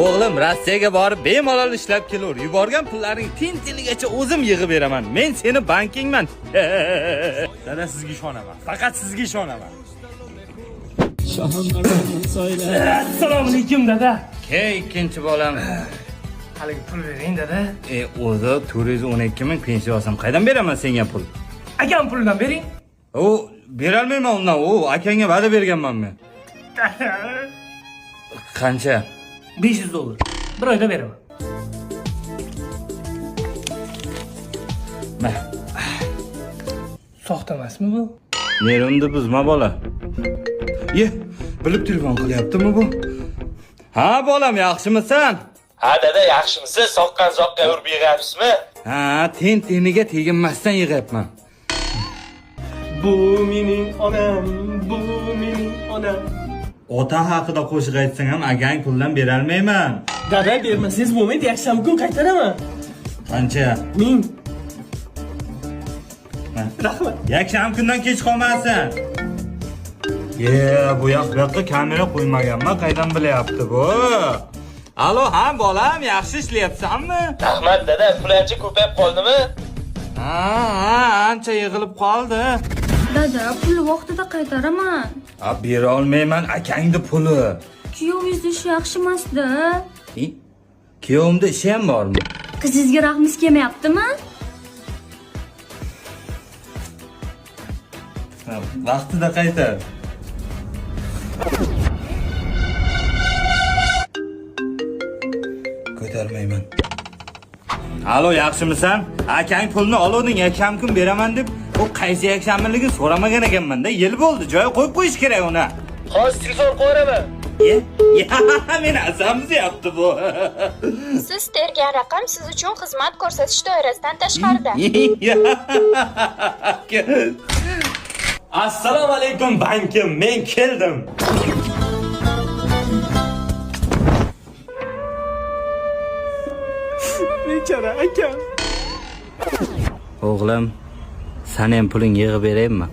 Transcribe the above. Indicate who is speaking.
Speaker 1: O'g'lim Rossiyaga borib bemalol ishlab kelur. Yuborgan pullaring tintinigacha o'zim yig'ib beraman. Men seni bankingman.
Speaker 2: Dada sizga ishonaman. Faqat sizga ishonaman. Assalomu alaykum dada.
Speaker 1: Key ikkinchi bolam.
Speaker 2: Haligi pul bering dada.
Speaker 1: O'zi 412 ming pensiya olsam qaydan beraman senga pul?
Speaker 2: Akam puldan bering.
Speaker 1: Bera olmayman undan. Akangga va'da berganman men. Qancha?
Speaker 2: $500. Bir oyda beraman.
Speaker 1: Mana.
Speaker 2: Soxta emasmi bu?
Speaker 1: Nerunda buzma bola? Bilib telefon qilyaptimi bu? Ha bolam, yaxshimisan?
Speaker 3: Ha dada, yaxshimisiz? Soqqan-soqqa urib yig'yapsizmi?
Speaker 1: Ha, teniga teginmasdan yig'yapman.
Speaker 2: Bu mening onam, bu mening onam.
Speaker 1: Ota haqida qo'shiq aytsang ham agang puldan bera olmayman.
Speaker 2: Dada, bermasangiz bo'lmaydi, yakshanba kun qaytaraman.
Speaker 1: Qancha?
Speaker 2: 1000.
Speaker 1: Rahmat. Yakshanba kundan kech qolmasin. Bu yoqqa kamera qo'ymaganman, qaydan bilyapti bu? Alo, ha bolam, yaxshi ishlayapsanmi?
Speaker 3: Rahmat dada, pulanchi ko'payib qoldimi?
Speaker 1: Ha, ancha yig'ilib qoldi.
Speaker 4: Dada, pulni vaqtida qaytaraman.
Speaker 1: Bera olmayman akangni puli.
Speaker 4: Kuyovingizni ishi yaxshi emas-da.
Speaker 1: Kuyovimda ishi ham bormi?
Speaker 4: Qizingizga rahmingiz kelmayaptimi?
Speaker 1: Vaqtida qaytar. Ko'tarmayman. Alo, yaxshimisan? Akang pulni oluvding, yakshanba kun beraman deb, u qaysi yakshanbaligini so'ramagan ekanman-da. Yil bo'ldi, joy qo'yib qo'yish kerak uni.
Speaker 3: Hozir telefon qo'yaraman.
Speaker 1: Men asamizayapti bu.
Speaker 5: Siz tergan raqam siz uchun xizmat ko'rsatish doirasidan tashqarida.
Speaker 2: Assalomu alaykum bankim, men keldim. Bechora akam.
Speaker 1: O'g'lim, sen ham puling yig'ib beraymi?